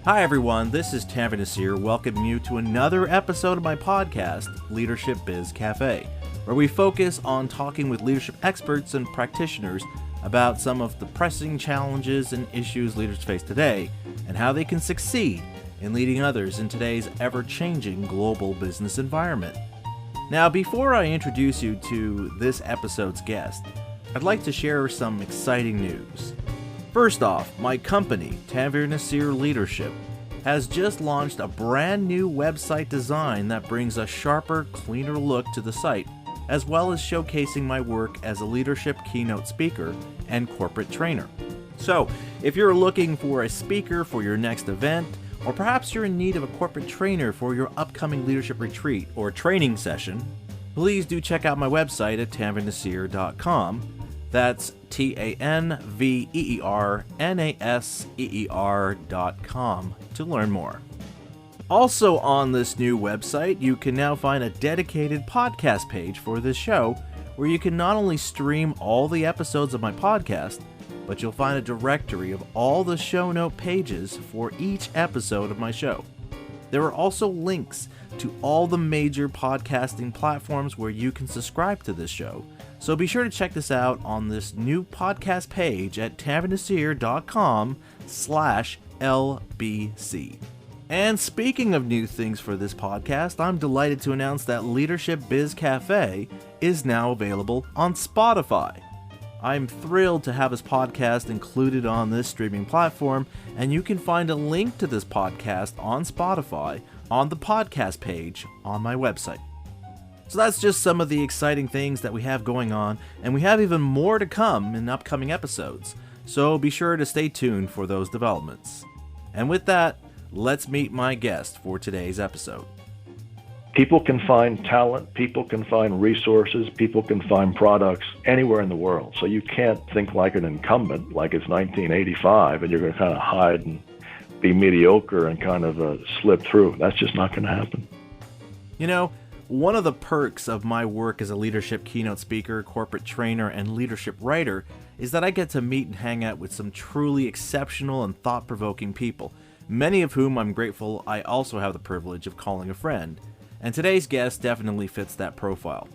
Hi everyone, this is Tanver Nasir welcoming you to another episode of my podcast, Leadership Biz Cafe, where we focus on talking with leadership experts and practitioners about some of the pressing challenges and issues leaders face today, and how they can succeed in leading others in today's ever-changing global business environment. Now, before I introduce you to this episode's guest, I'd like to share some exciting news. First off, my company, Tanver Nasir Leadership, has just launched a brand new website design that brings a sharper, cleaner look to the site, as well as showcasing my work as a leadership keynote speaker and corporate trainer. So, if you're looking for a speaker for your next event, or perhaps you're in need of a corporate trainer for your upcoming leadership retreat or training session, please do check out my website at tanvernasir.com. That's TANVERNASEER.com to learn more. Also on this new website, you can now find a dedicated podcast page for this show, where you can not only stream all the episodes of my podcast, but you'll find a directory of all the show note pages for each episode of my show. There are also links to all the major podcasting platforms where you can subscribe to this show, so be sure to check this out on this new podcast page at tanvernasir.com/LBC. And speaking of new things for this podcast, I'm delighted to announce that Leadership Biz Cafe is now available on Spotify. I'm thrilled to have this podcast included on this streaming platform, and you can find a link to this podcast on Spotify on the podcast page on my website. So that's just some of the exciting things that we have going on, and we have even more to come in upcoming episodes, so be sure to stay tuned for those developments. And with that, let's meet my guest for today's episode. People can find talent, people can find resources, people can find products anywhere in the world. So you can't think like an incumbent, like it's 1985, and you're going to kind of hide and be mediocre and kind of slip through. That's just not going to happen. You know, one of the perks of my work as a leadership keynote speaker, corporate trainer, and leadership writer is that I get to meet and hang out with some truly exceptional and thought-provoking people, many of whom I'm grateful I also have the privilege of calling a friend. And today's guest definitely fits that profile.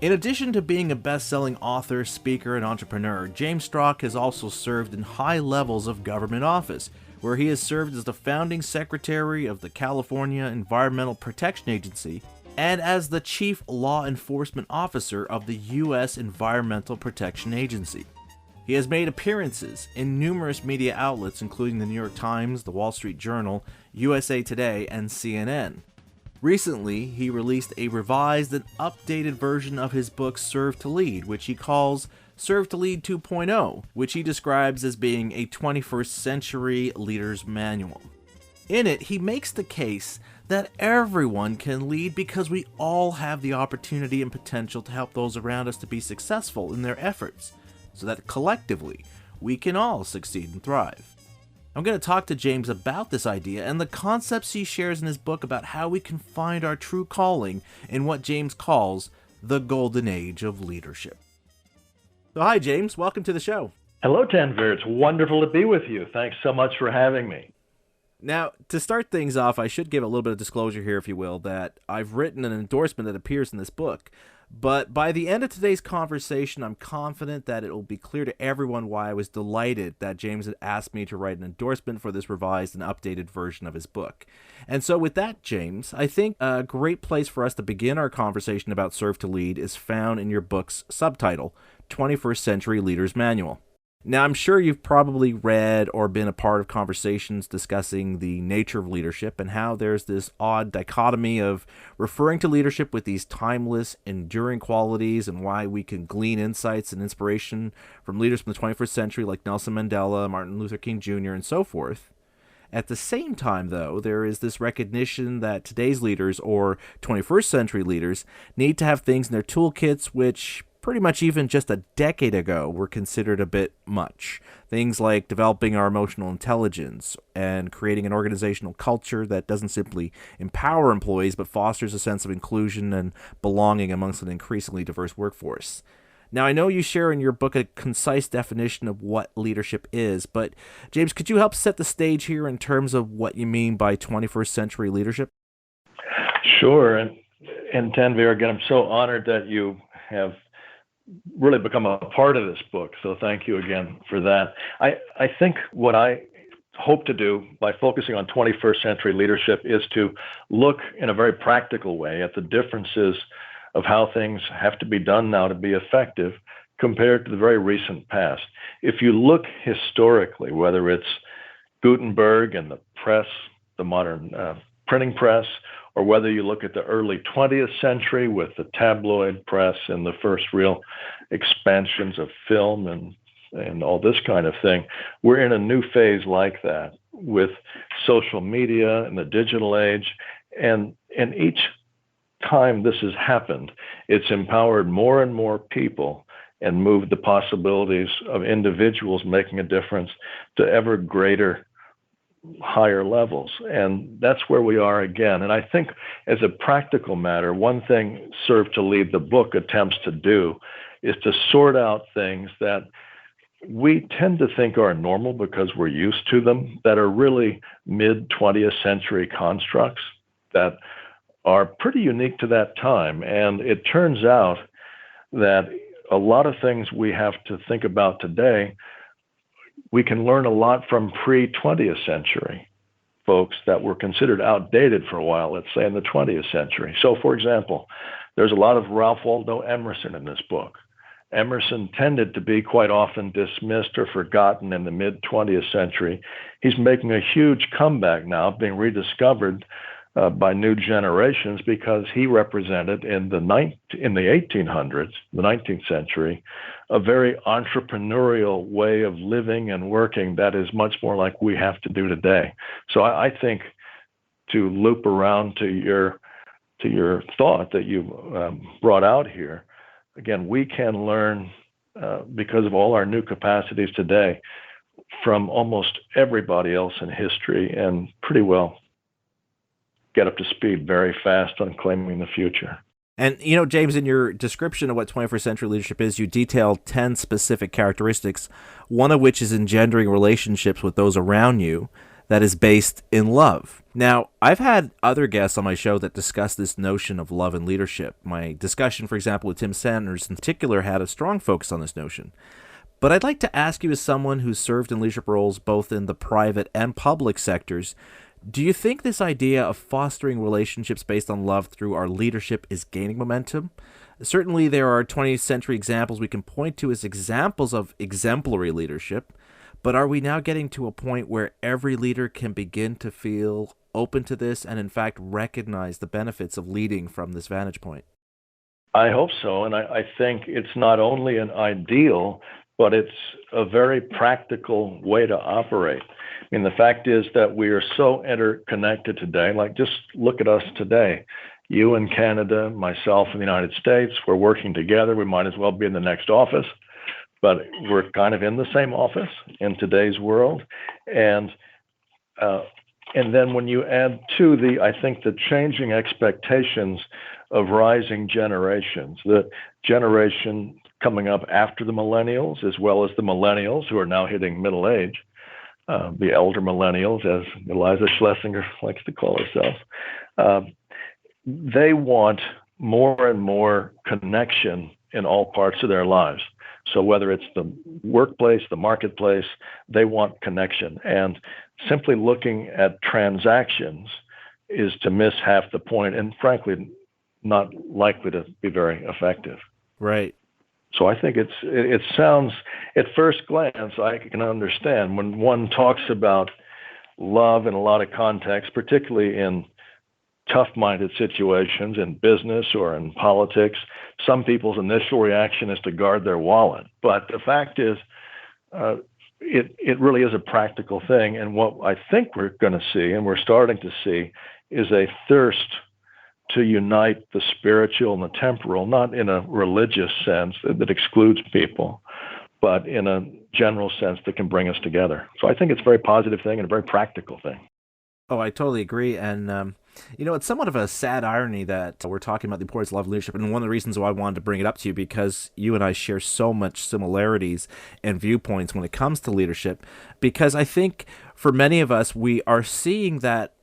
In addition to being a best-selling author, speaker, and entrepreneur, James Strock has also served in high levels of government office, where he has served as the founding secretary of the California Environmental Protection Agency and as the chief law enforcement officer of the U.S. Environmental Protection Agency. He has made appearances in numerous media outlets, including the New York Times, the Wall Street Journal, USA Today, and CNN. Recently, he released a revised and updated version of his book Serve to Lead, which he calls Serve to Lead 2.0, which he describes as being a 21st century leader's manual. In it, he makes the case that everyone can lead because we all have the opportunity and potential to help those around us to be successful in their efforts, so that collectively, we can all succeed and thrive. I'm going to talk to James about this idea and the concepts he shares in his book about how we can find our true calling in what James calls the golden age of leadership. So hi, James. Welcome to the show. Hello, Tanver. It's wonderful to be with you. Thanks so much for having me. Now, to start things off, I should give a little bit of disclosure here, if you will, that I've written an endorsement that appears in this book. But by the end of today's conversation, I'm confident that it will be clear to everyone why I was delighted that James had asked me to write an endorsement for this revised and updated version of his book. And so with that, James, I think a great place for us to begin our conversation about Serve to Lead is found in your book's subtitle, 21st Century Leader's Manual. Now, I'm sure you've probably read or been a part of conversations discussing the nature of leadership and how there's this odd dichotomy of referring to leadership with these timeless, enduring qualities and why we can glean insights and inspiration from leaders from the 21st century like Nelson Mandela, Martin Luther King Jr., and so forth. At the same time, though, there is this recognition that today's leaders, or 21st century leaders, need to have things in their toolkits which pretty much even just a decade ago were considered a bit much. Things like developing our emotional intelligence and creating an organizational culture that doesn't simply empower employees but fosters a sense of inclusion and belonging amongst an increasingly diverse workforce. Now, I know you share in your book a concise definition of what leadership is, but James, could you help set the stage here in terms of what you mean by 21st century leadership? Sure. And Tanvir, again, I'm so honored that you have really become a part of this book. So thank you again for that. I think what I hope to do by focusing on 21st century leadership is to look in a very practical way at the differences of how things have to be done now to be effective compared to the very recent past. If you look historically, whether it's Gutenberg and the press, the modern printing press, or whether you look at the early 20th century with the tabloid press and the first real expansions of film and all this kind of thing, we're in a new phase like that with social media and the digital age. And each time this has happened, it's empowered more and more people and moved the possibilities of individuals making a difference to ever greater, higher levels. And that's where we are again. And I think as a practical matter, one thing Serve to Lead the book attempts to do is to sort out things that we tend to think are normal because we're used to them, that are really mid 20th century constructs that are pretty unique to that time. And it turns out that a lot of things we have to think about today, we can learn a lot from pre-20th century folks that were considered outdated for a while, let's say in the 20th century. So for example, there's a lot of Ralph Waldo Emerson in this book. Emerson tended to be quite often dismissed or forgotten in the mid 20th century. He's making a huge comeback now, being rediscovered by new generations because he represented in the 1800s, the 19th century, a very entrepreneurial way of living and working that is much more like we have to do today. So I think, to loop around to your thought that you brought out here, again, we can learn because of all our new capacities today from almost everybody else in history and pretty well get up to speed very fast on claiming the future. And, James, in your description of what 21st century leadership is, you detail 10 specific characteristics, one of which is engendering relationships with those around you that is based in love. Now, I've had other guests on my show that discuss this notion of love and leadership. My discussion, for example, with Tim Sanders in particular had a strong focus on this notion. But I'd like to ask you, as someone who's served in leadership roles both in the private and public sectors, do you think this idea of fostering relationships based on love through our leadership is gaining momentum? Certainly, there are 20th century examples we can point to as examples of exemplary leadership, but are we now getting to a point where every leader can begin to feel open to this and, in fact, recognize the benefits of leading from this vantage point? I hope so. And I think it's not only an ideal, but it's a very practical way to operate. I mean, the fact is that we are so interconnected today. Like, just look at us today. You in Canada, myself in the United States, we're working together. We might as well be in the next office, but we're kind of in the same office in today's world. And then when you add to I think the changing expectations of rising generations, the generation coming up after the millennials, as well as the millennials who are now hitting middle age, the elder millennials, as Eliza Schlesinger likes to call herself, they want more and more connection in all parts of their lives. So whether it's the workplace, the marketplace, they want connection. And simply looking at transactions is to miss half the point, and frankly, not likely to be very effective. Right. So I think it sounds, at first glance, I can understand when one talks about love in a lot of contexts, particularly in tough-minded situations in business or in politics, some people's initial reaction is to guard their wallet. But the fact is, it really is a practical thing. And what I think we're going to see, and we're starting to see, is a thirst to unite the spiritual and the temporal, not in a religious sense that excludes people, but in a general sense that can bring us together. So I think it's a very positive thing and a very practical thing. Oh, I totally agree. And It's somewhat of a sad irony that we're talking about the importance of love and leadership, and one of the reasons why I wanted to bring it up to you, because you and I share so much similarities and viewpoints when it comes to leadership, because I think for many of us, we are seeing that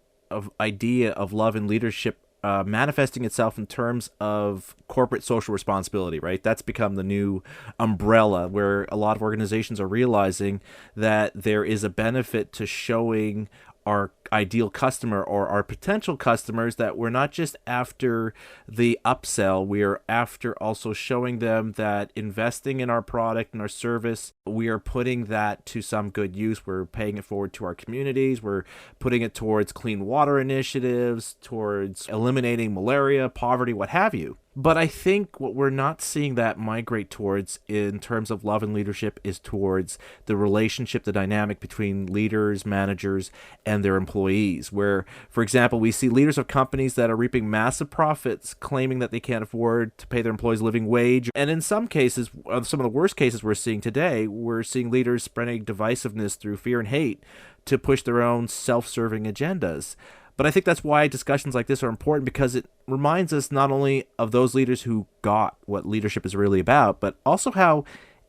idea of love and leadership manifesting itself in terms of corporate social responsibility, right? That's become the new umbrella where a lot of organizations are realizing that there is a benefit to showing our ideal customer or our potential customers that we're not just after the upsell, we are after also showing them that investing in our product and our service, we are putting that to some good use. We're paying it forward to our communities. We're putting it towards clean water initiatives, towards eliminating malaria, poverty, what have you. But I think what we're not seeing that migrate towards in terms of love and leadership is towards the relationship, the dynamic between leaders, managers, and their employees. Where, for example, we see leaders of companies that are reaping massive profits, claiming that they can't afford to pay their employees a living wage. And in some cases, some of the worst cases we're seeing today, we're seeing leaders spreading divisiveness through fear and hate to push their own self-serving agendas. But I think that's why discussions like this are important, because it reminds us not only of those leaders who got what leadership is really about, but also how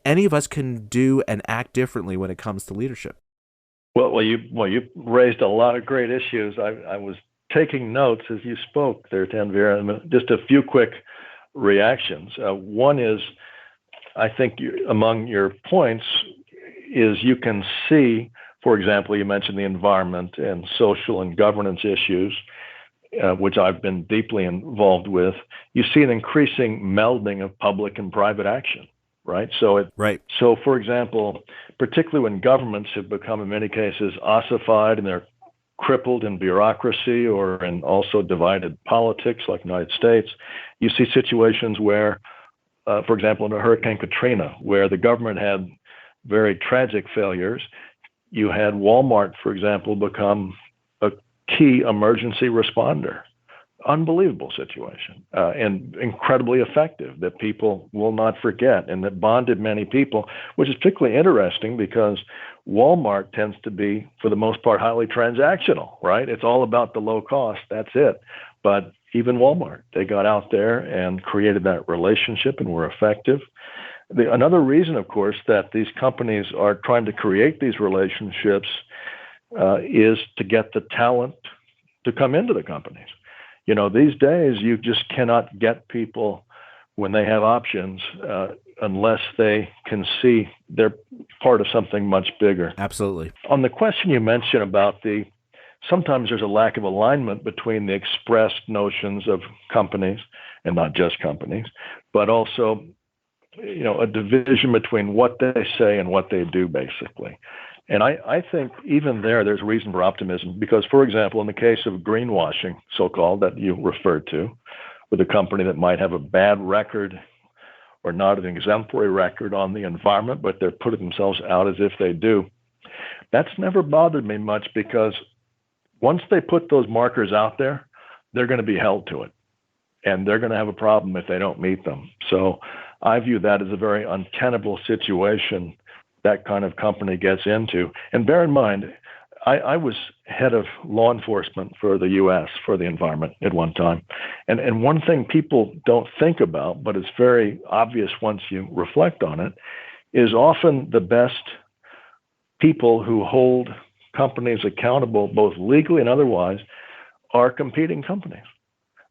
any of us can do and act differently when it comes to leadership. Well, you raised a lot of great issues. I was taking notes as you spoke there, Tanvir. Just a few quick reactions. One is, I think among your points is you can see, for example, you mentioned the environment and social and governance issues, which I've been deeply involved with. You see an increasing melding of public and private action, right? So, for example, particularly when governments have become, in many cases, ossified and they're crippled in bureaucracy or in also divided politics, like the United States, you see situations where, for example, in Hurricane Katrina, where the government had very tragic failures. You had Walmart, for example, become a key emergency responder. Unbelievable situation, and incredibly effective that people will not forget, and that bonded many people, which is particularly interesting because Walmart tends to be, for the most part, highly transactional, right? It's all about the low cost. That's it. But even Walmart, they got out there and created that relationship and were effective. Another reason, of course, that these companies are trying to create these relationships is to get the talent to come into the companies. These days, you just cannot get people when they have options unless they can see they're part of something much bigger. Absolutely. On the question you mentioned about sometimes there's a lack of alignment between the expressed notions of companies, and not just companies, but also a division between what they say and what they do, basically. And I think even there's reason for optimism because, for example, in the case of greenwashing, so-called, that you referred to, with a company that might have a bad record or not an exemplary record on the environment, but they're putting themselves out as if they do, that's never bothered me much because once they put those markers out there, they're going to be held to it. And they're going to have a problem if they don't meet them. So I view that as a very untenable situation that kind of company gets into. And bear in mind, I was head of law enforcement for the U.S. for the environment at one time. And one thing people don't think about, but it's very obvious once you reflect on it, is often the best people who hold companies accountable, both legally and otherwise, are competing companies.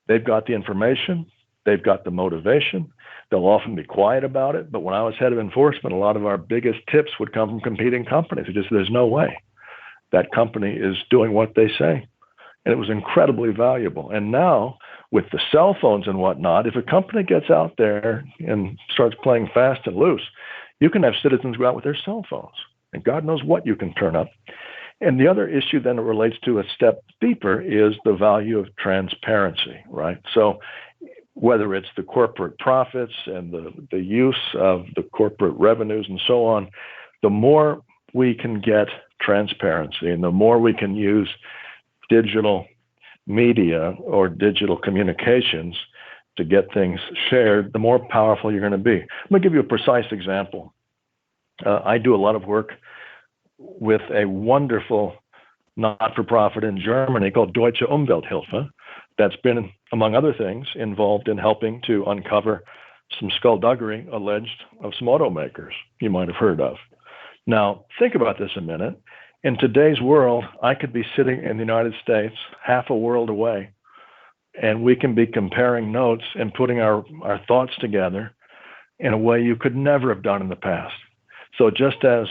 They've got the information, they've got the motivation. They'll often be quiet about it. But when I was head of enforcement, a lot of our biggest tips would come from competing companies. There's no way that company is doing what they say. And it was incredibly valuable. And now, with the cell phones and whatnot, if a company gets out there and starts playing fast and loose, you can have citizens go out with their cell phones. And God knows what you can turn up. And the other issue then that relates to a step deeper is the value of transparency, right? So whether it's the corporate profits and the use of the corporate revenues and so on, the more we can get transparency and the more we can use digital media or digital communications to get things shared, the more powerful you're going to be. Let me give you a precise example. I do a lot of work with a wonderful not-for-profit in Germany called Deutsche Umwelthilfe that's been, among other things, involved in helping to uncover some skullduggery alleged of some automakers you might have heard of. Now, think about this a minute. In today's world, I could be sitting in the United States half a world away, and we can be comparing notes and putting our thoughts together in a way you could never have done in the past. So just as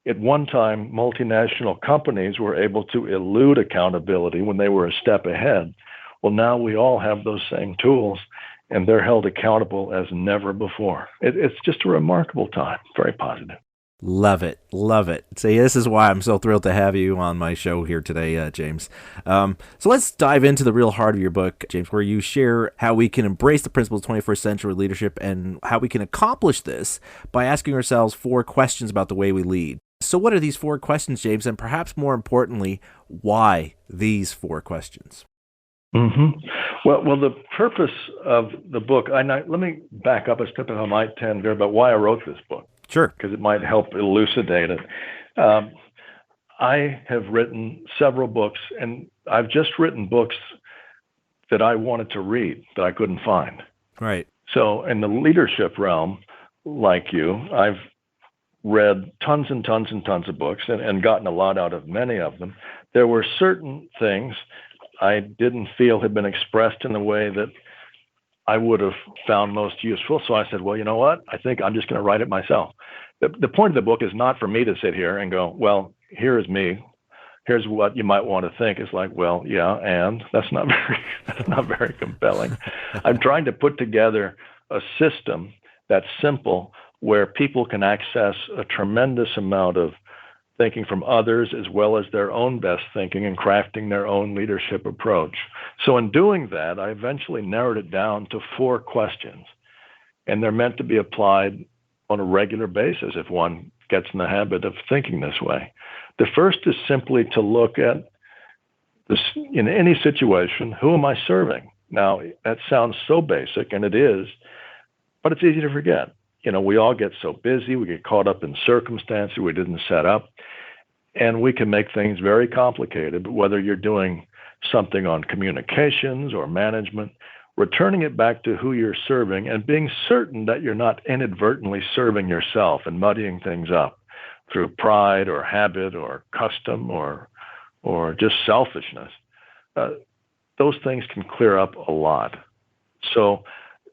at one time multinational companies were able to elude accountability when they were a step ahead, well, now we all have those same tools, and they're held accountable as never before. It's just a remarkable time, very positive. Love it. Love it. See, this is why I'm so thrilled to have you on my show here today, James. So let's dive into the real heart of your book, James, where you share how we can embrace the principles of 21st century leadership and how we can accomplish this by asking ourselves 4 questions about the way we lead. So what are these 4 questions, James? And perhaps more importantly, why these 4 questions? Mm-hmm. Well, the purpose of the book, let me back up a step if I might, Tanvir, about why I wrote this book. Sure. Because it might help elucidate it. I have written several books, and I've just written books that I wanted to read that I couldn't find. Right. So in the leadership realm, like you, I've read tons and tons and tons of books and gotten a lot out of many of them. There were certain things I didn't feel had been expressed in the way that I would have found most useful. So I said, well, you know what? I think I'm just going to write it myself. The point of the book is not for me to sit here and go, well, here is me. Here's what you might want to think. It's like, well, yeah, and that's not very compelling. I'm trying to put together a system that's simple where people can access a tremendous amount of thinking from others as well as their own best thinking and crafting their own leadership approach. So in doing that, I eventually narrowed it down to 4 questions, and they're meant to be applied on a regular basis if one gets in the habit of thinking this way. The first is simply to look at this in any situation, who am I serving? Now, that sounds so basic, and it is, but it's easy to forget. You know, we all get so busy, we get caught up in circumstances we didn't set up, and we can make things very complicated. But whether you're doing something on communications or management, returning it back to who you're serving and being certain that you're not inadvertently serving yourself and muddying things up through pride or habit or custom or just selfishness. Those things can clear up a lot. So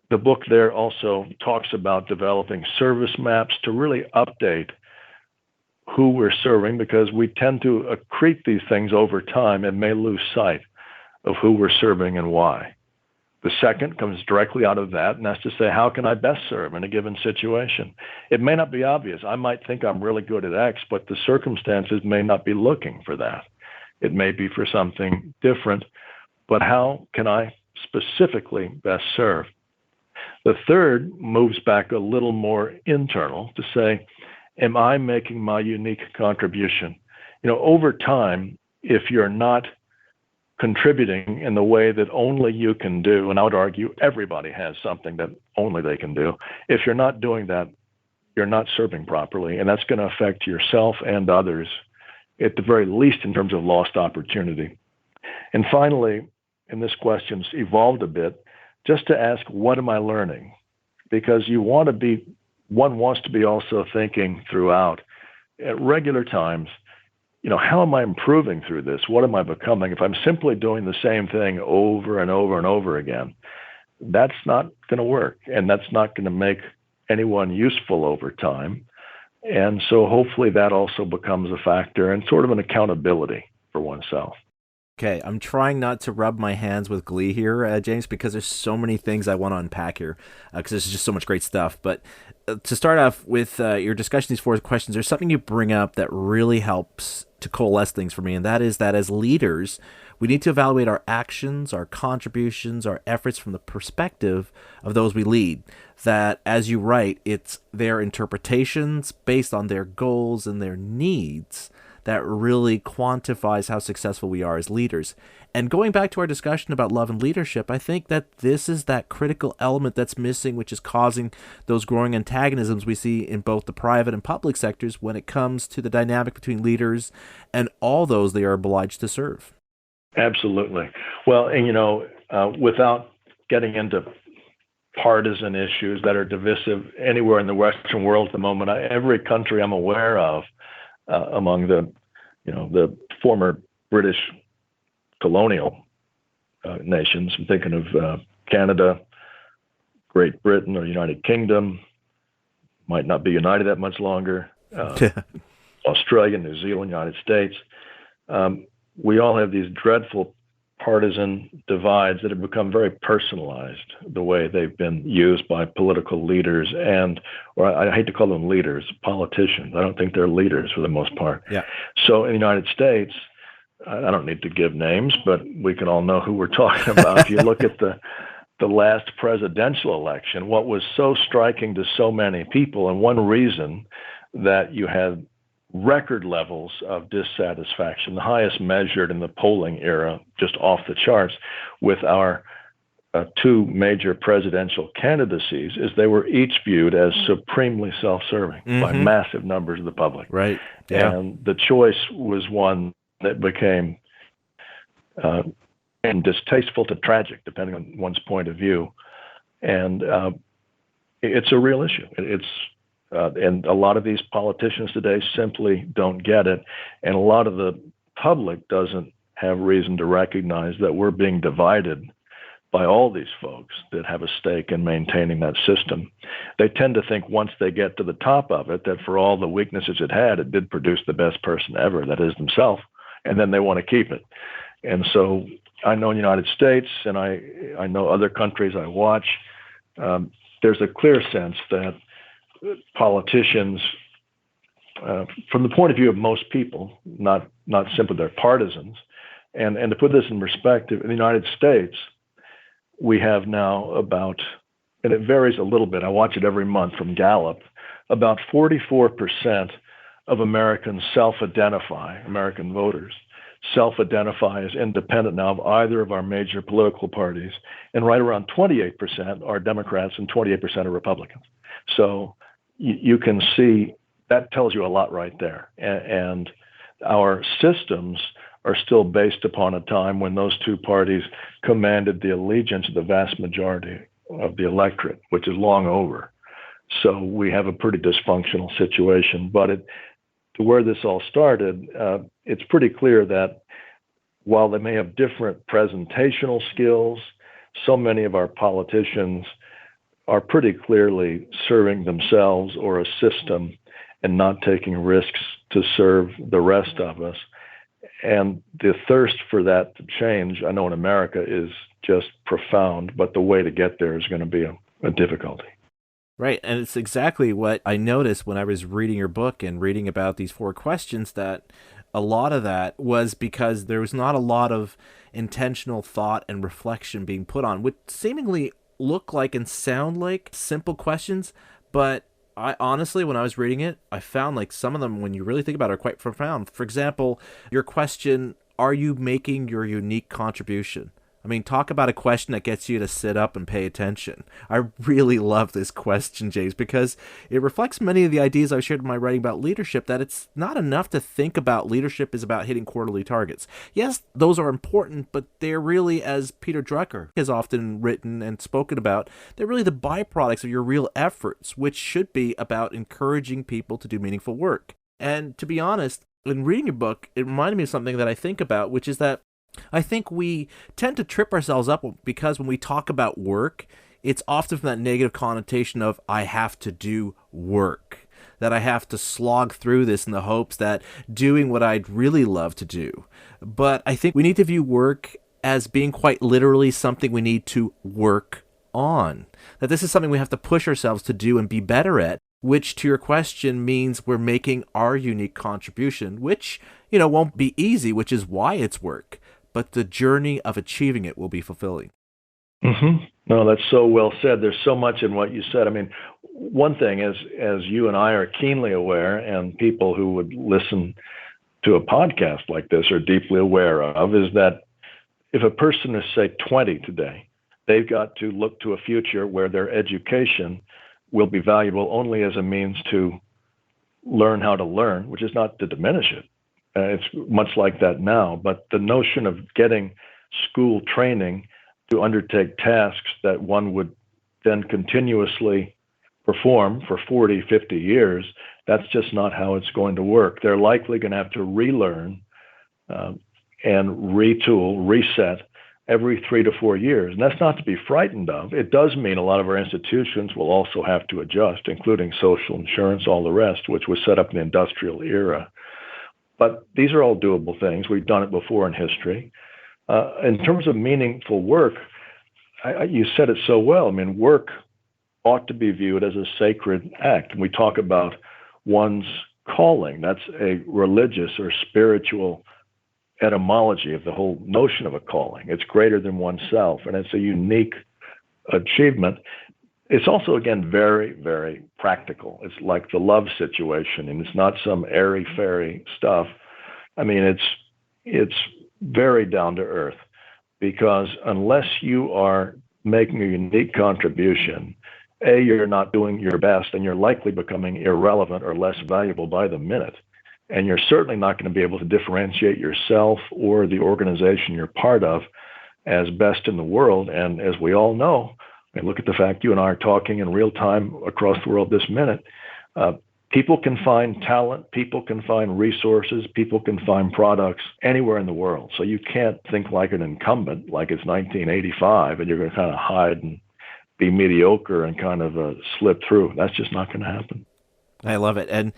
the book there also talks about developing service maps to really update who we're serving, because we tend to accrete these things over time and may lose sight of who we're serving and why. The second comes directly out of that, and that's to say, how can I best serve in a given situation? It may not be obvious. I might think I'm really good at X, but the circumstances may not be looking for that. It may be for something different, but how can I specifically best serve? The third moves back a little more internal to say, am I making my unique contribution? You know, over time, if you're not contributing in the way that only you can do, and I would argue everybody has something that only they can do, if you're not doing that, you're not serving properly, and that's going to affect yourself and others, at the very least in terms of lost opportunity. And finally, and this question's evolved a bit, just to ask, what am I learning? Because one wants to be also thinking throughout at regular times, you know, how am I improving through this? What am I becoming? If I'm simply doing the same thing over and over and over again, that's not going to work, and that's not going to make anyone useful over time. And so hopefully that also becomes a factor and sort of an accountability for oneself. Okay, I'm trying not to rub my hands with glee here, James, because there's so many things I want to unpack here, because there's just so much great stuff. But to start off with your discussion, these 4 questions, there's something you bring up that really helps to coalesce things for me, and that is that as leaders, we need to evaluate our actions, our contributions, our efforts from the perspective of those we lead. That, as you write, it's their interpretations based on their goals and their needs that really quantifies how successful we are as leaders. And going back to our discussion about love and leadership, I think that this is that critical element that's missing, which is causing those growing antagonisms we see in both the private and public sectors when it comes to the dynamic between leaders and all those they are obliged to serve. Absolutely. Well, and without getting into partisan issues that are divisive anywhere in the Western world at the moment, every country I'm aware of among the former British colonial nations, I'm thinking of Canada, Great Britain, or United Kingdom, might not be united that much longer, Australia, New Zealand, United States. We all have these dreadful partisan divides that have become very personalized, the way they've been used by political leaders or I hate to call them leaders, politicians. I don't think they're leaders for the most part. Yeah. So in the United States, I don't need to give names, but we can all know who we're talking about. If you look at the last presidential election, what was so striking to so many people, and one reason that you had record levels of dissatisfaction, the highest measured in the polling era, just off the charts, with our two major presidential candidacies, is they were each viewed as supremely self-serving by massive numbers of the public. Right. Yeah. And the choice was one that became distasteful to tragic, depending on one's point of view. And it's a real issue. And a lot of these politicians today simply don't get it. And a lot of the public doesn't have reason to recognize that we're being divided by all these folks that have a stake in maintaining that system. They tend to think once they get to the top of it, that for all the weaknesses it had, it did produce the best person ever, that is themselves, and then they want to keep it. And so I know in the United States, and I know other countries I watch, there's a clear sense that politicians, from the point of view of most people, not simply their partisans, and to put this in perspective, in the United States, we have now about, and it varies a little bit, I watch it every month from Gallup, about 44% of Americans American voters, self-identify as independent now of either of our major political parties, and right around 28% are Democrats and 28% are Republicans. So you can see that tells you a lot right there. And our systems are still based upon a time when those two parties commanded the allegiance of the vast majority of the electorate, which is long over. So we have a pretty dysfunctional situation. But to where this all started, it's pretty clear that while they may have different presentational skills, so many of our politicians are pretty clearly serving themselves or a system and not taking risks to serve the rest of us. And the thirst for that to change, I know in America, is just profound, but the way to get there is going to be a difficulty. Right, and it's exactly what I noticed when I was reading your book and reading about these 4 questions, that a lot of that was because there was not a lot of intentional thought and reflection being put on, which seemingly look like and sound like simple questions, but I honestly, when I was reading it, I found like some of them, when you really think about it, are quite profound. For example, your question, are you making your unique contribution? I mean, talk about a question that gets you to sit up and pay attention. I really love this question, James, because it reflects many of the ideas I shared in my writing about leadership, that it's not enough to think about leadership is about hitting quarterly targets. Yes, those are important, but they're really, as Peter Drucker has often written and spoken about, they're really the byproducts of your real efforts, which should be about encouraging people to do meaningful work. And to be honest, in reading your book, it reminded me of something that I think about, which is that I think we tend to trip ourselves up because when we talk about work, it's often from that negative connotation of I have to do work, that I have to slog through this in the hopes that doing what I'd really love to do. But I think we need to view work as being quite literally something we need to work on, that this is something we have to push ourselves to do and be better at, which to your question means we're making our unique contribution, which, won't be easy, which is why it's work. But the journey of achieving it will be fulfilling. Mm-hmm. No, that's so well said. There's so much in what you said. I mean, one thing is, as you and I are keenly aware, and people who would listen to a podcast like this are deeply aware of, is that if a person is, say, 20 today, they've got to look to a future where their education will be valuable only as a means to learn how to learn, which is not to diminish it. It's much like that now. But the notion of getting school training to undertake tasks that one would then continuously perform for 40, 50 years, that's just not how it's going to work. They're likely going to have to relearn and retool, reset every 3 to 4 years. And that's not to be frightened of. It does mean a lot of our institutions will also have to adjust, including social insurance, all the rest, which was set up in the industrial era. But these are all doable things. We've done it before in history. In terms of meaningful work, you said it so well. I mean, work ought to be viewed as a sacred act. And we talk about one's calling. That's a religious or spiritual etymology of the whole notion of a calling. It's greater than oneself, and it's a unique achievement. It's also, again, very, very practical. It's like the love situation, and it's not some airy-fairy stuff. I mean, it's very down to earth, because unless you are making a unique contribution, A, you're not doing your best, and you're likely becoming irrelevant or less valuable by the minute. And you're certainly not going to be able to differentiate yourself or the organization you're part of as best in the world. And as we all know, I mean, look at the fact you and I are talking in real time across the world this minute. People can find talent, people can find resources, people can find products anywhere in the world. So you can't think like an incumbent, like it's 1985, and you're going to kind of hide and be mediocre and kind of slip through. That's just not going to happen. I love it. And,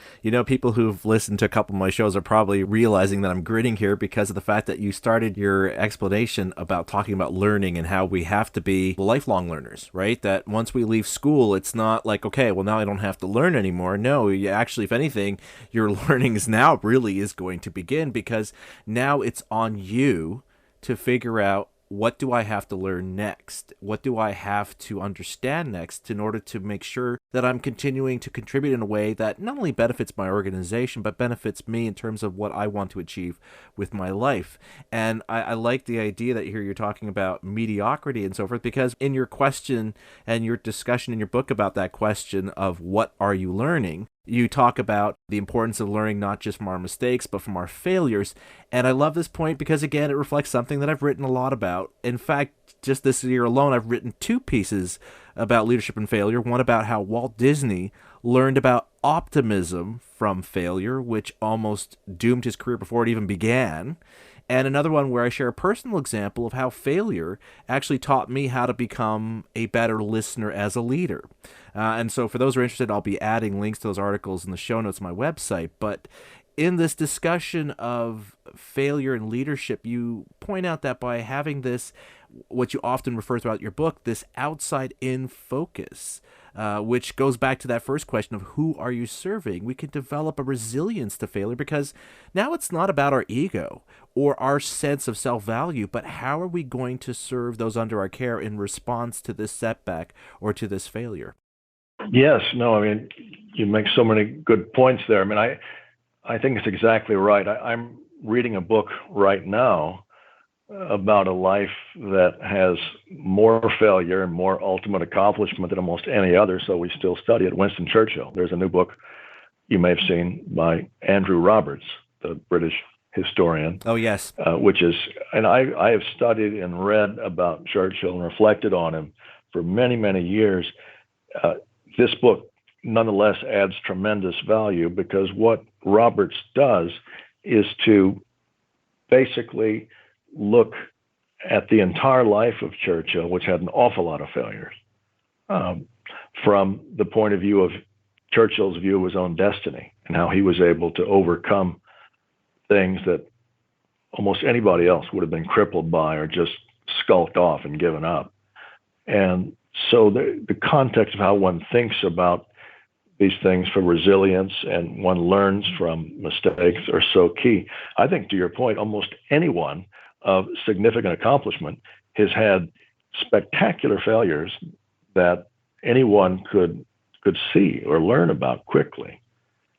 people who've listened to a couple of my shows are probably realizing that I'm grinning here because of the fact that you started your explanation about talking about learning and how we have to be lifelong learners, right? That once we leave school, it's not like, okay, well, now I don't have to learn anymore. No, you actually, if anything, your learning is now really is going to begin, because now it's on you to figure out, what do I have to learn next? What do I have to understand next in order to make sure that I'm continuing to contribute in a way that not only benefits my organization, but benefits me in terms of what I want to achieve with my life? And I like the idea that here you're talking about mediocrity and so forth, because in your question and your discussion in your book about that question of what are you learning, you talk about the importance of learning not just from our mistakes, but from our failures. And I love this point because, again, it reflects something that I've written a lot about. In fact, just this year alone, I've written 2 pieces about leadership and failure. One about how Walt Disney learned about optimism from failure, which almost doomed his career before it even began. And another one where I share a personal example of how failure actually taught me how to become a better listener as a leader. And so for those who are interested, I'll be adding links to those articles in the show notes on my website. But in this discussion of failure and leadership, you point out that by having this, what you often refer throughout your book, this outside-in focus, which goes back to that first question of who are you serving, we can develop a resilience to failure, because now it's not about our ego or our sense of self-value, but how are we going to serve those under our care in response to this setback or to this failure? Yes, no, I mean, you make so many good points there. I mean, I think it's exactly right. I'm reading a book right now about a life that has more failure and more ultimate accomplishment than almost any other, so we still study it. Winston Churchill. There's a new book you may have seen by Andrew Roberts, the British historian. Oh, yes. Which is, and I have studied and read about Churchill and reflected on him for many, many years. This book nonetheless adds tremendous value, because what Roberts does is to basically look at the entire life of Churchill, which had an awful lot of failures, from the point of view of Churchill's view of his own destiny and how he was able to overcome things that almost anybody else would have been crippled by or just skulked off and given up. And so the context of how one thinks about these things for resilience and one learns from mistakes are so key. I think, to your point, almost anyone of significant accomplishment has had spectacular failures that anyone could see or learn about quickly.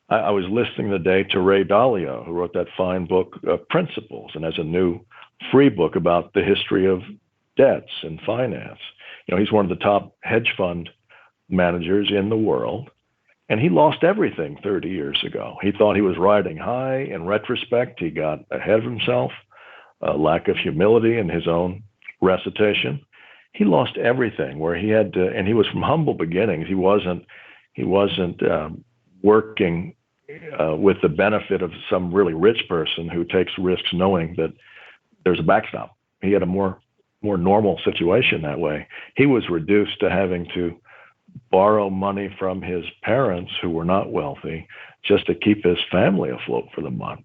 I was listening today to Ray Dalio, who wrote that fine book, Principles, and has a new free book about the history of debts and finance. He's one of the top hedge fund managers in the world, and he lost everything 30 years ago. He thought he was riding high. In retrospect, he got ahead of himself, a lack of humility in his own recitation. He lost everything where he had to, and he was from humble beginnings. He wasn't working with the benefit of some really rich person who takes risks knowing that there's a backstop. He had a more normal situation that way. He was reduced to having to borrow money from his parents who were not wealthy just to keep his family afloat for the month,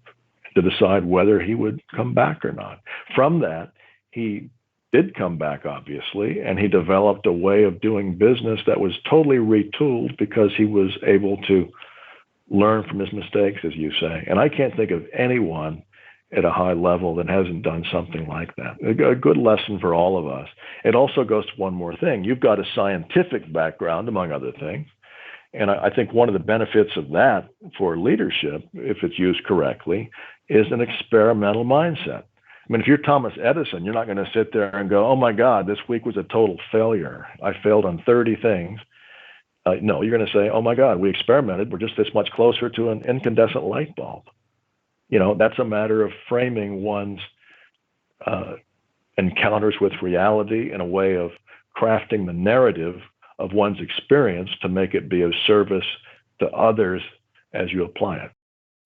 to decide whether he would come back or not. From that, he did come back, obviously, and he developed a way of doing business that was totally retooled because he was able to learn from his mistakes, as you say. And I can't think of anyone at a high level that hasn't done something like that. A good lesson for all of us. It also goes to one more thing. You've got a scientific background, among other things. And I think one of the benefits of that for leadership, if it's used correctly, is an experimental mindset. I mean, if you're Thomas Edison, you're not going to sit there and go, oh my God, this week was a total failure. I failed on 30 things. No, you're going to say, oh my God, we experimented. We're just this much closer to an incandescent light bulb. That's a matter of framing one's encounters with reality in a way of crafting the narrative of one's experience to make it be of service to others as you apply it.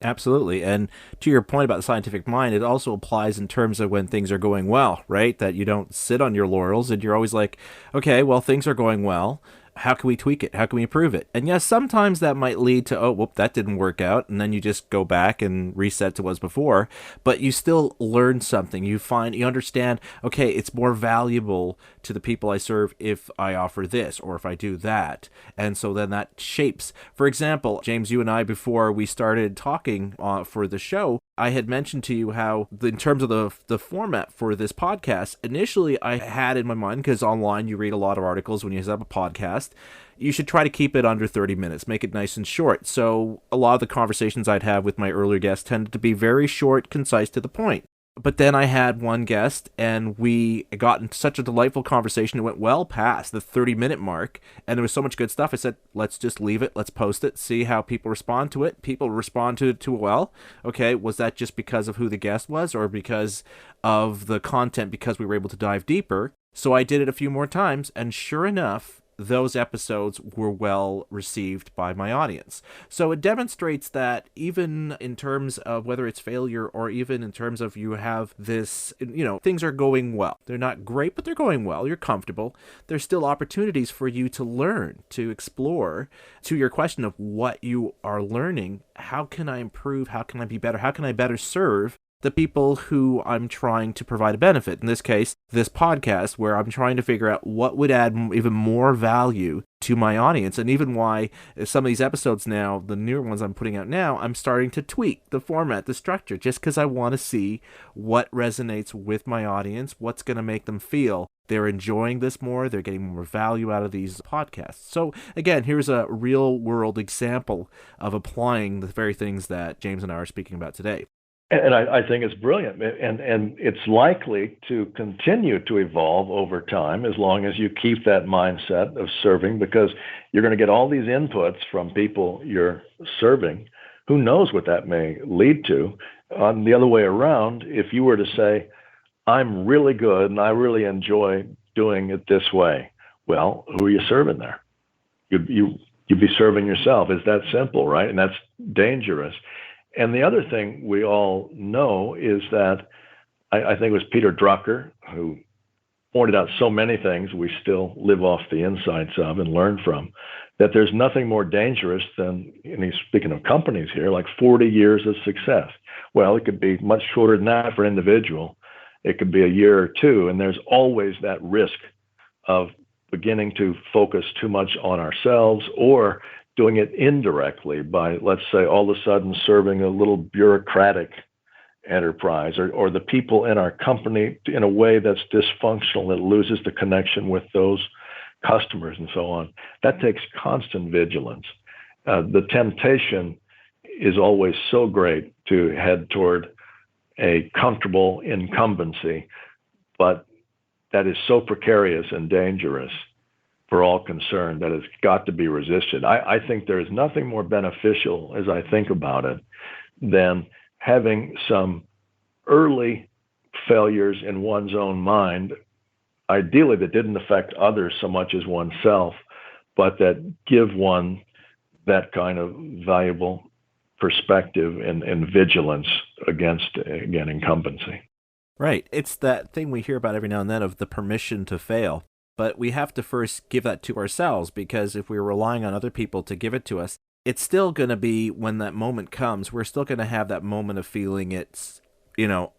Absolutely. And to your point about the scientific mind, it also applies in terms of when things are going well, right? That you don't sit on your laurels and you're always like, okay, well, things are going well. How can we tweak it? How can we improve it? And yes, sometimes that might lead to, oh, whoop, that didn't work out. And then you just go back and reset to what was before. But you still learn something. You understand, okay, it's more valuable to the people I serve if I offer this or if I do that. And so then that shapes. For example, James, you and I, before we started talking for the show, I had mentioned to you how, in terms of the format for this podcast, initially I had in my mind, because online you read a lot of articles when you have a podcast, you should try to keep it under 30 minutes, make it nice and short. So a lot of the conversations I'd have with my earlier guests tended to be very short, concise, to the point. But then I had one guest, and we got into such a delightful conversation. It went well past the 30-minute mark, and there was so much good stuff. I said, let's just leave it. Let's post it, see how people respond to it. People respond to it well. Okay, was that just because of who the guest was or because of the content, because we were able to dive deeper? So I did it a few more times, and sure enough, those episodes were well received by my audience. So it demonstrates that even in terms of whether it's failure or even in terms of you have this, things are going well. They're not great, but they're going well. You're comfortable. There's still opportunities for you to learn, to explore. To your question of what you are learning, how can I improve? How can I be better? How can I better serve the people who I'm trying to provide a benefit? In this case, this podcast, where I'm trying to figure out what would add even more value to my audience, and even why some of these episodes now, the newer ones I'm putting out now, I'm starting to tweak the format, the structure, just because I want to see what resonates with my audience, what's going to make them feel they're enjoying this more, they're getting more value out of these podcasts. So again, here's a real world example of applying the very things that James and I are speaking about today. And I think it's brilliant, and it's likely to continue to evolve over time as long as you keep that mindset of serving, because you're going to get all these inputs from people you're serving. Who knows what that may lead to? On the other way around, if you were to say, I'm really good and I really enjoy doing it this way, well, who are you serving there? You'd be serving yourself. It's that simple, right? And that's dangerous. And the other thing we all know is that I think it was Peter Drucker who pointed out so many things we still live off the insights of and learn from, that there's nothing more dangerous than, and he's speaking of companies here, like 40 years of success. Well, it could be much shorter than that for an individual. It could be a year or two, and there's always that risk of beginning to focus too much on ourselves or doing it indirectly by, let's say, all of a sudden serving a little bureaucratic enterprise or the people in our company in a way that's dysfunctional, that loses the connection with those customers and so on. That takes constant vigilance. The temptation is always so great to head toward a comfortable incumbency, but that is so precarious and dangerous for all concerned that it's got to be resisted. I think there is nothing more beneficial, as I think about it, than having some early failures in one's own mind, ideally that didn't affect others so much as oneself, but that give one that kind of valuable perspective and vigilance against, again, incumbency. Right. It's that thing we hear about every now and then of the permission to fail. But we have to first give that to ourselves, because if we're relying on other people to give it to us, it's still going to be, when that moment comes, we're still going to have that moment of feeling it's,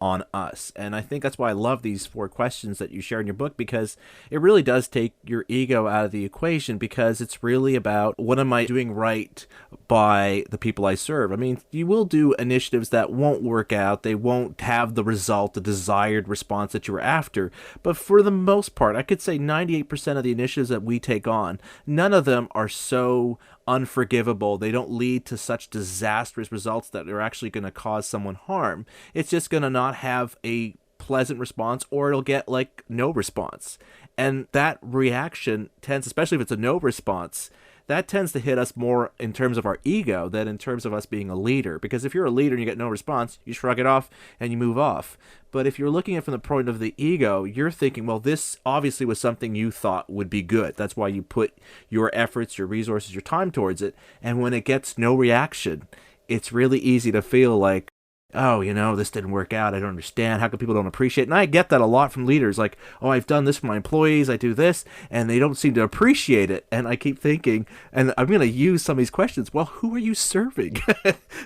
on us. And I think that's why I love these 4 questions that you share in your book, because it really does take your ego out of the equation, because it's really about, what am I doing right by the people I serve? I mean, you will do initiatives that won't work out. They won't have the result, the desired response that you were after. But for the most part, I could say 98% of the initiatives that we take on, none of them are so unforgivable. They don't lead to such disastrous results that they're actually going to cause someone harm. It's just going to not have a pleasant response, or it'll get like no response. And that reaction tends, especially if it's a no response, that tends to hit us more in terms of our ego than in terms of us being a leader. Because if you're a leader and you get no response, you shrug it off and you move off. But if you're looking at it from the point of the ego, you're thinking, well, this obviously was something you thought would be good. That's why you put your efforts, your resources, your time towards it. And when it gets no reaction, it's really easy to feel like, oh, this didn't work out. I don't understand. How come people don't appreciate it? And I get that a lot from leaders. Like, oh, I've done this for my employees. I do this, and they don't seem to appreciate it. And I keep thinking, and I'm going to use some of these questions. Well, who are you serving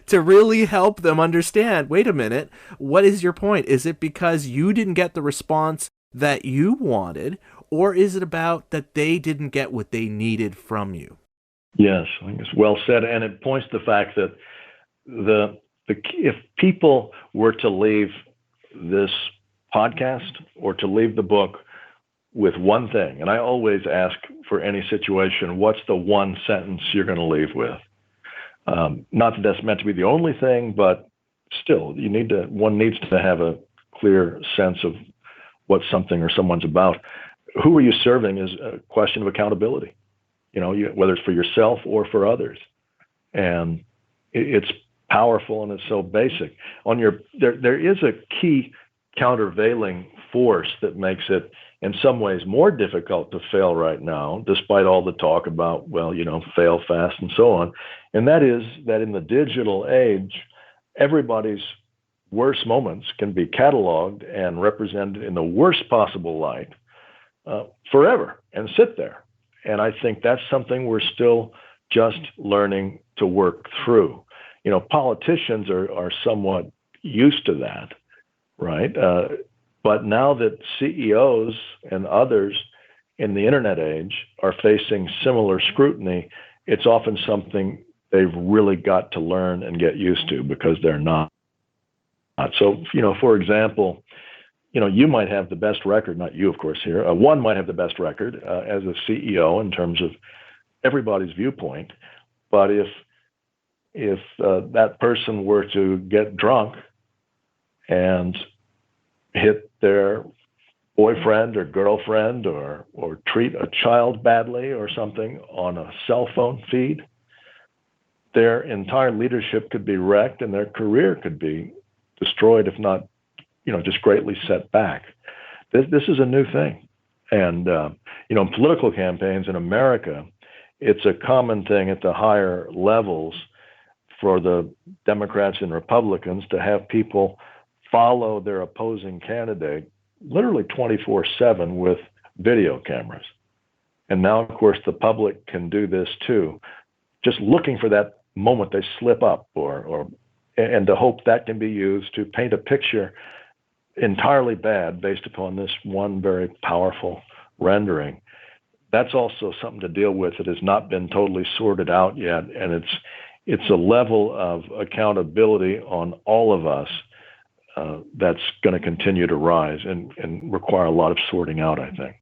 to really help them understand? Wait a minute. What is your point? Is it because you didn't get the response that you wanted, or is it about that they didn't get what they needed from you? Yes, I think it's well said. And it points to the fact that if people were to leave this podcast or to leave the book with one thing, and I always ask for any situation, what's the one sentence you're going to leave with? Not that that's meant to be the only thing, but still, one needs to have a clear sense of what something or someone's about. Who are you serving is a question of accountability, whether it's for yourself or for others. And it's powerful, and it's so basic. There is a key countervailing force that makes it in some ways more difficult to fail right now, despite all the talk about, fail fast and so on. And that is that in the digital age, everybody's worst moments can be cataloged and represented in the worst possible light forever and sit there. And I think that's something we're still just learning to work through. Politicians are somewhat used to that, right? But now that CEOs and others in the internet age are facing similar scrutiny, it's often something they've really got to learn and get used to, because they're not. So, for example, you might have the best record, not you, of course, here. One might have the best record as a CEO in terms of everybody's viewpoint. But if that person were to get drunk and hit their boyfriend or girlfriend or treat a child badly or something on a cell phone feed, their entire leadership could be wrecked and their career could be destroyed, if not, just greatly set back. This is a new thing. And, in political campaigns in America, it's a common thing at the higher levels for the Democrats and Republicans to have people follow their opposing candidate literally 24/7 with video cameras. And now, of course, the public can do this too, just looking for that moment they slip up and to hope that can be used to paint a picture entirely bad based upon this one very powerful rendering. That's also something to deal with that has not been totally sorted out yet. And it's a level of accountability on all of us that's going to continue to rise and require a lot of sorting out, I think.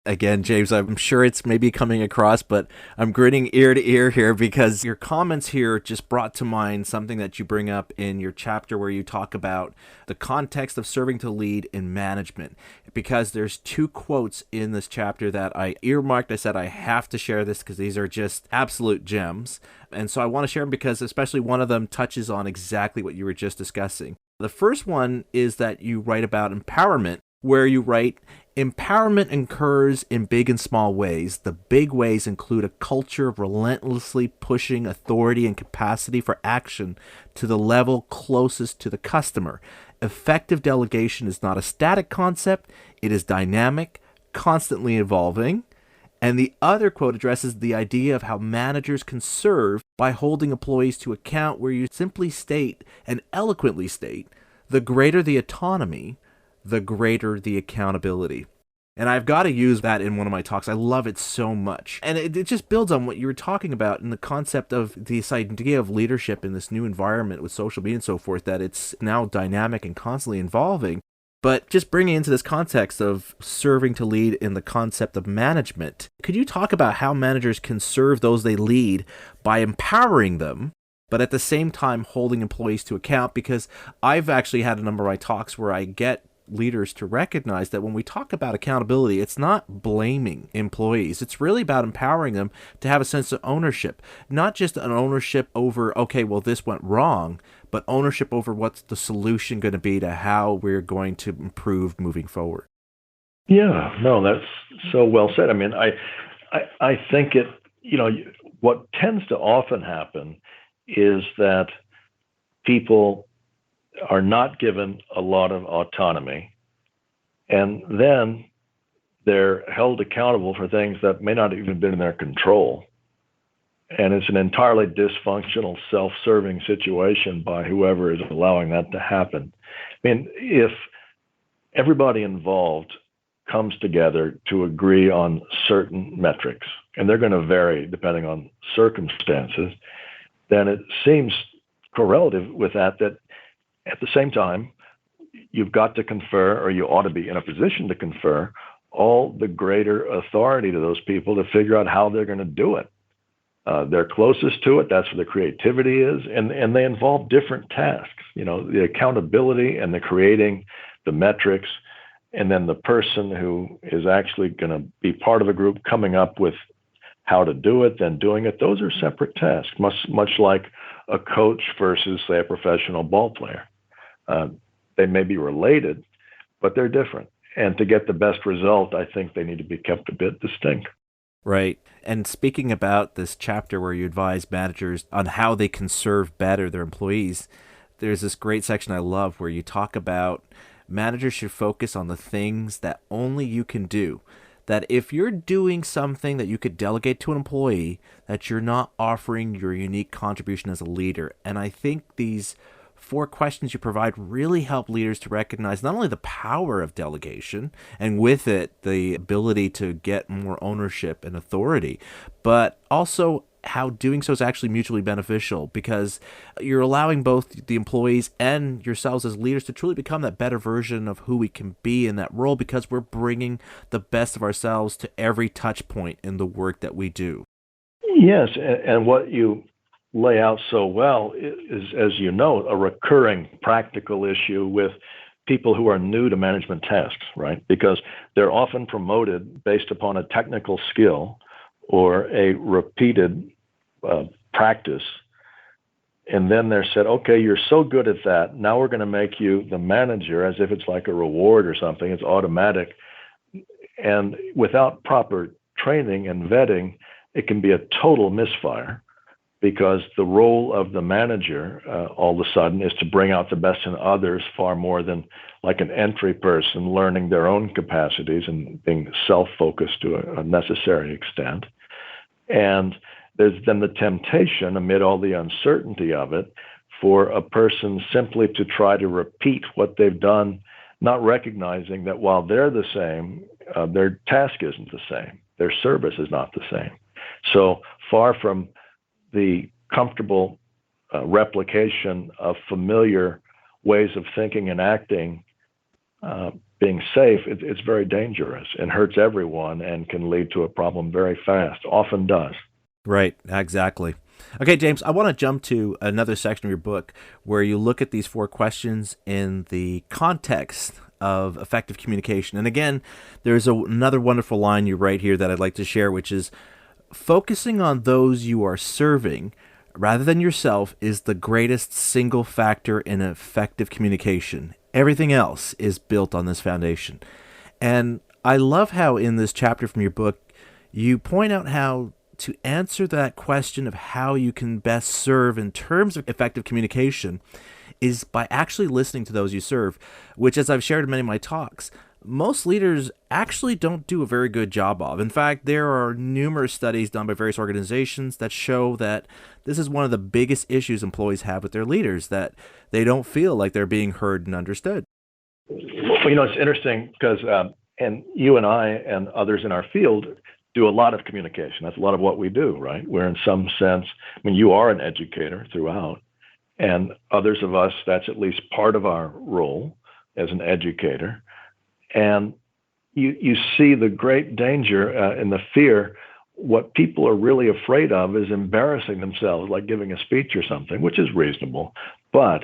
Again, James, I'm sure it's maybe coming across, but I'm grinning ear to ear here because your comments here just brought to mind something that you bring up in your chapter where you talk about the context of serving to lead in management. Because there's two quotes in this chapter that I earmarked. I said I have to share this because these are just absolute gems. And so I want to share them because especially one of them touches on exactly what you were just discussing. The first one is that you write about empowerment, where you write, empowerment occurs in big and small ways. The big ways include a culture of relentlessly pushing authority and capacity for action to the level closest to the customer. Effective delegation is not a static concept. It is dynamic, constantly evolving. And the other quote addresses the idea of how managers can serve by holding employees to account, where you simply state and eloquently state, the greater the autonomy, the greater the accountability. And I've got to use that in one of my talks. I love it so much. And it just builds on what you were talking about in the concept of this idea of leadership in this new environment with social media and so forth, that it's now dynamic and constantly evolving. But just bringing into this context of serving to lead in the concept of management, could you talk about how managers can serve those they lead by empowering them, but at the same time holding employees to account? Because I've actually had a number of my talks where I get leaders to recognize that when we talk about accountability, it's not blaming employees. It's really about empowering them to have a sense of ownership, not just an ownership over, okay, well, this went wrong, but ownership over what's the solution going to be to how we're going to improve moving forward. Yeah, no, that's so well said. I mean, I think what tends to often happen is that people are not given a lot of autonomy, and then they're held accountable for things that may not even been in their control. And it's an entirely dysfunctional, self-serving situation by whoever is allowing that to happen. I mean, if everybody involved comes together to agree on certain metrics, and they're going to vary depending on circumstances, then it seems correlative with that at the same time, you've got to confer, or you ought to be in a position to confer, all the greater authority to those people to figure out how they're going to do it. They're closest to it. That's where the creativity is. And they involve different tasks, the accountability and the creating the metrics, and then the person who is actually going to be part of a group coming up with how to do it, then doing it. Those are separate tasks, much like a coach versus, say, a professional ball player. They may be related, but they're different. And to get the best result, I think they need to be kept a bit distinct. Right. And speaking about this chapter where you advise managers on how they can serve better their employees, there's this great section I love where you talk about managers should focus on the things that only you can do. That if you're doing something that you could delegate to an employee, that you're not offering your unique contribution as a leader. And I think these 4 questions you provide really help leaders to recognize not only the power of delegation, and with it, the ability to get more ownership and authority, but also how doing so is actually mutually beneficial, because you're allowing both the employees and yourselves as leaders to truly become that better version of who we can be in that role, because we're bringing the best of ourselves to every touch point in the work that we do. Yes, and what you lay out so well is, as you know, a recurring practical issue with people who are new to management tasks, right? Because they're often promoted based upon a technical skill or a repeated practice. And then they're said, okay, you're so good at that. Now we're going to make you the manager, as if it's like a reward or something. It's automatic. And without proper training and vetting, it can be a total misfire, because the role of the manager all of a sudden is to bring out the best in others far more than like an entry person learning their own capacities and being self-focused to a necessary extent. And there's then the temptation, amid all the uncertainty of it, for a person simply to try to repeat what they've done, not recognizing that while they're the same, their task isn't the same. Their service is not the same. So far from the comfortable replication of familiar ways of thinking and acting, being safe, it's very dangerous and hurts everyone and can lead to a problem very fast, often does. Right, exactly. Okay, James, I want to jump to another section of your book where you look at these 4 questions in the context of effective communication. And again, there's another wonderful line you write here that I'd like to share, which is focusing on those you are serving rather than yourself is the greatest single factor in effective communication. Everything else is built on this foundation. And I love how in this chapter from your book, you point out how to answer that question of how you can best serve in terms of effective communication is by actually listening to those you serve, which, as I've shared in many of my talks, most leaders actually don't do a very good job of. In fact, there are numerous studies done by various organizations that show that this is one of the biggest issues employees have with their leaders, that they don't feel like they're being heard and understood. Well, it's interesting because, and you and I and others in our field do a lot of communication. That's a lot of what we do, right? We're in some sense, you are an educator throughout, and others of us, that's at least part of our role as an educator. And you see the great danger and the fear. What people are really afraid of is embarrassing themselves, like giving a speech or something, which is reasonable. But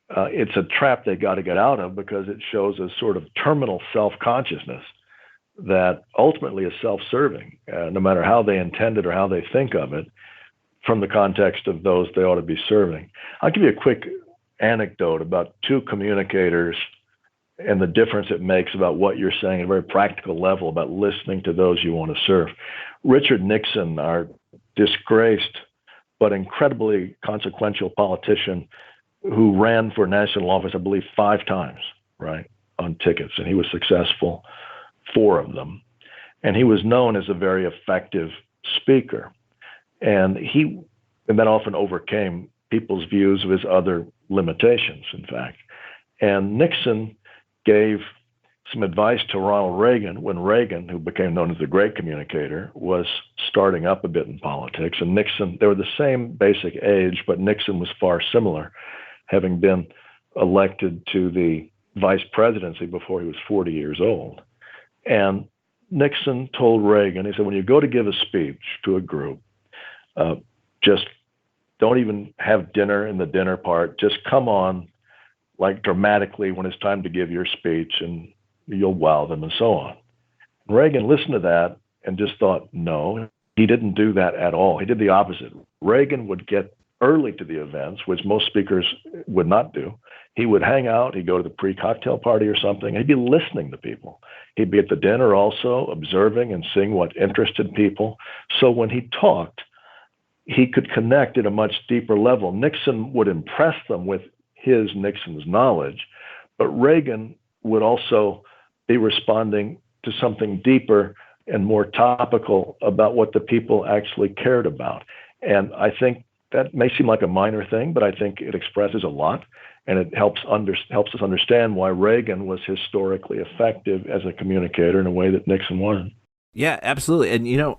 it's a trap they got to get out of because it shows a sort of terminal self-consciousness that ultimately is self-serving, no matter how they intend it or how they think of it, from the context of those they ought to be serving. I'll give you a quick anecdote about 2 communicators and the difference it makes about what you're saying at a very practical level about listening to those you want to serve. Richard Nixon, our disgraced but incredibly consequential politician who ran for national office, I believe, 5 times, right, on tickets, and he was successful 4 of them. And he was known as a very effective speaker. And that often overcame people's views of his other limitations, in fact. And Nixon gave some advice to Ronald Reagan when Reagan, who became known as the great communicator, was starting up a bit in politics. And Nixon, they were the same basic age, but Nixon was far similar, having been elected to the vice presidency before he was 40 years old. And Nixon told Reagan, he said, when you go to give a speech to a group, just don't even have dinner in the dinner part. Just come on like dramatically when it's time to give your speech and you'll wow them and so on. Reagan listened to that and just thought, no, he didn't do that at all. He did the opposite. Reagan would get early to the events, which most speakers would not do. He would hang out, he'd go to the pre-cocktail party or something, he'd be listening to people. He'd be at the dinner also, observing and seeing what interested people. So when he talked, he could connect at a much deeper level. Nixon would impress them with Nixon's knowledge, but Reagan would also be responding to something deeper and more topical about what the people actually cared about. And I think that may seem like a minor thing, but I think it expresses a lot, and it helps us understand why Reagan was historically effective as a communicator in a way that Nixon wasn't. Yeah, absolutely. And,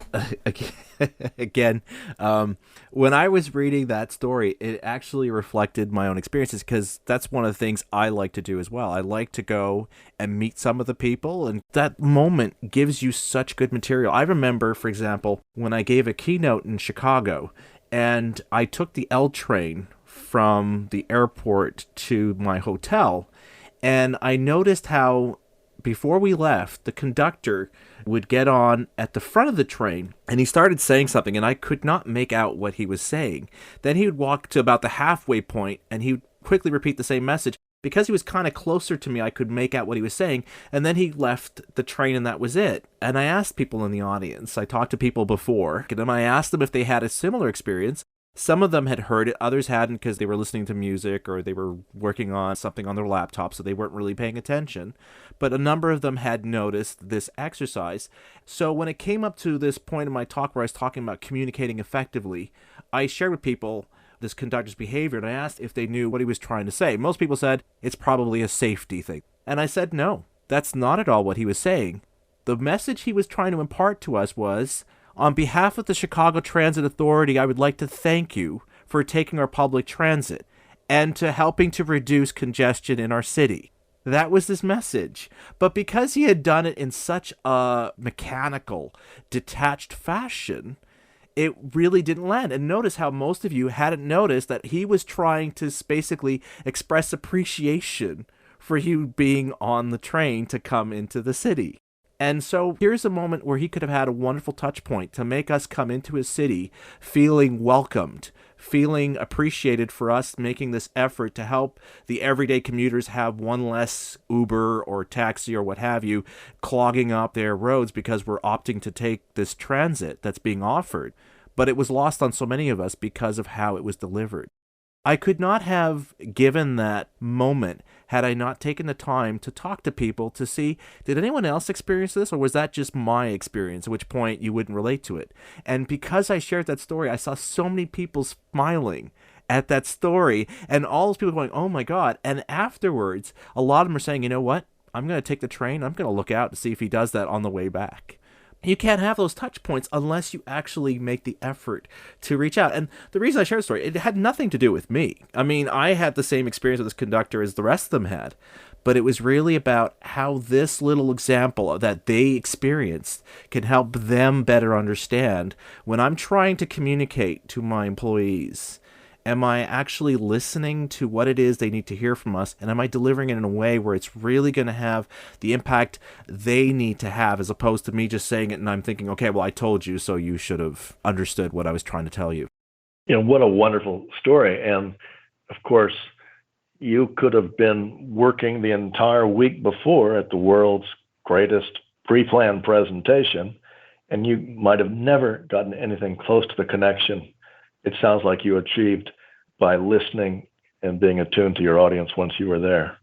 again, when I was reading that story, it actually reflected my own experiences because that's one of the things I like to do as well. I like to go and meet some of the people, and that moment gives you such good material. I remember, for example, when I gave a keynote in Chicago, and I took the L train from the airport to my hotel, and I noticed how before we left, the conductor would get on at the front of the train, and he started saying something, and I could not make out what he was saying. Then he would walk to about the halfway point, and he would quickly repeat the same message. Because he was kind of closer to me, I could make out what he was saying, and then he left the train, and that was it. And I asked people in the audience, I talked to people before, and then I asked them if they had a similar experience. Some of them had heard it, others hadn't because they were listening to music or they were working on something on their laptop, so they weren't really paying attention. But a number of them had noticed this exercise. So when it came up to this point in my talk where I was talking about communicating effectively, I shared with people this conductor's behavior, and I asked if they knew what he was trying to say. Most people said, it's probably a safety thing. And I said, no, that's not at all what he was saying. The message he was trying to impart to us was, on behalf of the Chicago Transit Authority, I would like to thank you for taking our public transit and to helping to reduce congestion in our city. That was his message. But because he had done it in such a mechanical, detached fashion, it really didn't land. And notice how most of you hadn't noticed that he was trying to basically express appreciation for you being on the train to come into the city. And so here's a moment where he could have had a wonderful touch point to make us come into his city feeling welcomed, feeling appreciated for us making this effort to help the everyday commuters have one less Uber or taxi or what have you clogging up their roads because we're opting to take this transit that's being offered. But it was lost on so many of us because of how it was delivered. I could not have given that moment had I not taken the time to talk to people to see, did anyone else experience this, or was that just my experience, at which point you wouldn't relate to it? And because I shared that story, I saw so many people smiling at that story, and all those people going, oh my God. And afterwards, a lot of them are saying, you know what? I'm going to take the train. I'm going to look out to see if he does that on the way back. You can't have those touch points unless you actually make the effort to reach out. And the reason I shared the story, it had nothing to do with me. I mean, I had the same experience with this conductor as the rest of them had, but it was really about how this little example that they experienced can help them better understand when I'm trying to communicate to my employees. Am I actually listening to what it is they need to hear from us? And am I delivering it in a way where it's really going to have the impact they need to have, as opposed to me just saying it and I'm thinking, okay, well, I told you, so you should have understood what I was trying to tell you. You know, what a wonderful story. And of course, you could have been working the entire week before at the world's greatest pre-planned presentation, and you might have never gotten anything close to the connection it sounds like you achieved by listening and being attuned to your audience once you were there.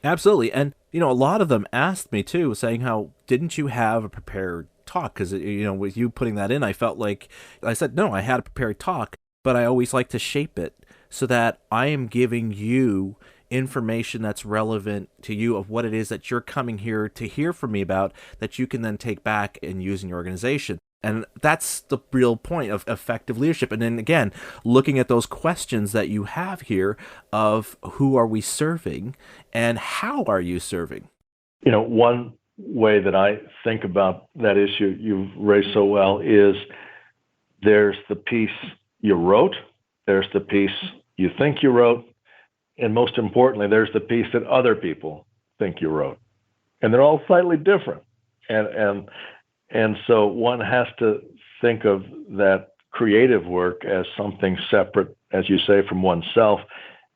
Absolutely. And, you know, a lot of them asked me too, saying how, didn't you have a prepared talk? Because, you know, with you putting that in, I felt like, I said, no, I had a prepared talk, but I always like to shape it so that I am giving you information that's relevant to you of what it is that you're coming here to hear from me about, that you can then take back and use in your organization. And that's the real point of effective leadership. And then again, looking at those questions that you have here of who are we serving and how are you serving? You know, one way that I think about that issue you've raised so well is there's the piece you wrote, there's the piece you think you wrote, and most importantly, there's the piece that other people think you wrote. And they're all slightly different. And so one has to think of that creative work as something separate, as you say, from oneself,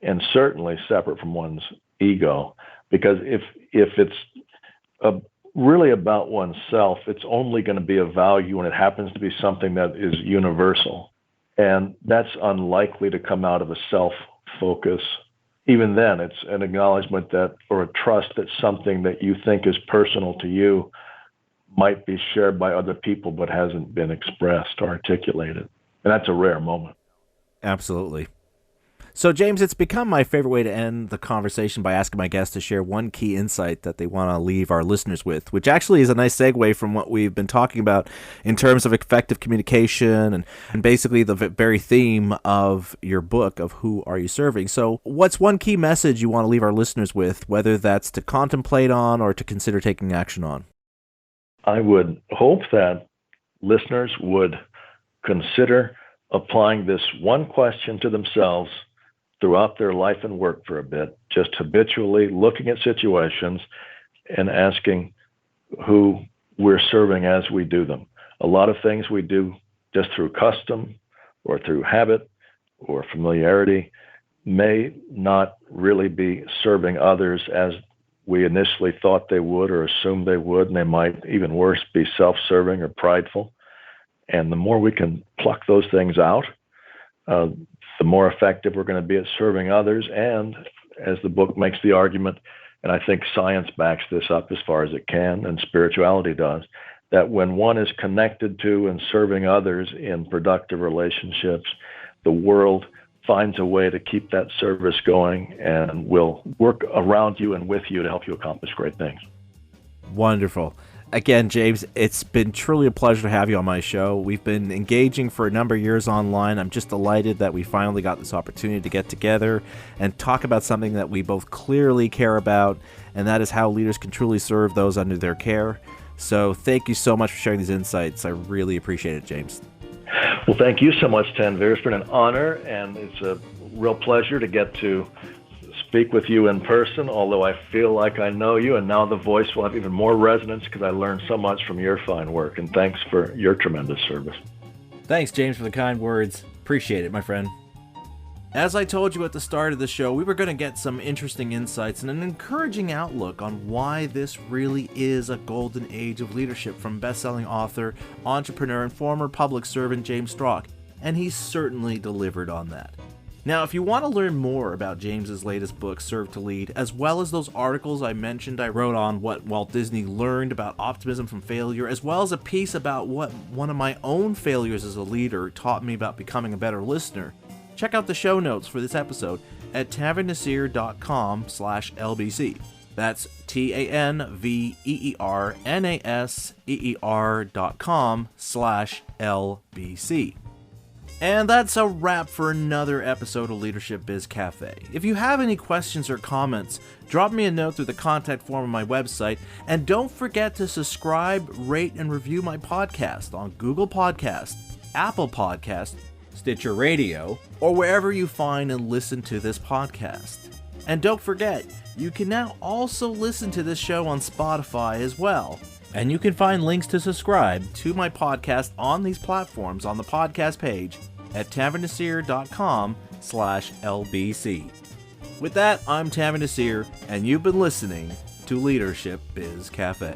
and certainly separate from one's ego. Because if it's really about oneself, it's only going to be of value when it happens to be something that is universal. And that's unlikely to come out of a self-focus. Even then, it's an acknowledgement that, or a trust that something that you think is personal to you might be shared by other people but hasn't been expressed or articulated. And that's a rare moment. Absolutely. So, James, it's become my favorite way to end the conversation by asking my guests to share one key insight that they want to leave our listeners with, which actually is a nice segue from what we've been talking about in terms of effective communication and basically the very theme of your book of who are you serving. So what's one key message you want to leave our listeners with, whether that's to contemplate on or to consider taking action on? I would hope that listeners would consider applying this one question to themselves throughout their life and work for a bit, just habitually looking at situations and asking who we're serving as we do them. A lot of things we do just through custom or through habit or familiarity may not really be serving others as we initially thought they would or assumed they would, and they might, even worse, be self-serving or prideful. And the more we can pluck those things out, the more effective we're going to be at serving others. And as the book makes the argument, and I think science backs this up as far as it can, and spirituality does, that when one is connected to and serving others in productive relationships, the world finds a way to keep that service going and will work around you and with you to help you accomplish great things. Wonderful. Again, James, it's been truly a pleasure to have you on my show. We've been engaging for a number of years online. I'm just delighted that we finally got this opportunity to get together and talk about something that we both clearly care about, and that is how leaders can truly serve those under their care. So thank you so much for sharing these insights. I really appreciate it, James. Well, thank you so much, Tanvir. It's been an honor, and it's a real pleasure to get to speak with you in person, although I feel like I know you, and now the voice will have even more resonance because I learned so much from your fine work, and thanks for your tremendous service. Thanks, James, for the kind words. Appreciate it, my friend. As I told you at the start of the show, we were going to get some interesting insights and an encouraging outlook on why this really is a golden age of leadership from best-selling author, entrepreneur, and former public servant James Strock, and he certainly delivered on that. Now, if you want to learn more about James's latest book, Serve to Lead, as well as those articles I mentioned I wrote on what Walt Disney learned about optimism from failure, as well as a piece about what one of my own failures as a leader taught me about becoming a better listener, check out the show notes for this episode at tanvirnasir.com/LBC. That's TANVERNASEER.com/LBC. And that's a wrap for another episode of Leadership Biz Cafe. If you have any questions or comments, drop me a note through the contact form on my website, and don't forget to subscribe, rate, and review my podcast on Google Podcast, Apple Podcast, Stitcher Radio, or wherever you find and listen to this podcast. And don't forget, you can now also listen to this show on Spotify as well. And you can find links to subscribe to my podcast on these platforms on the podcast page at tanvirnasir.com/LBC. With that, I'm Tanvir Nasir, and you've been listening to Leadership Biz Cafe.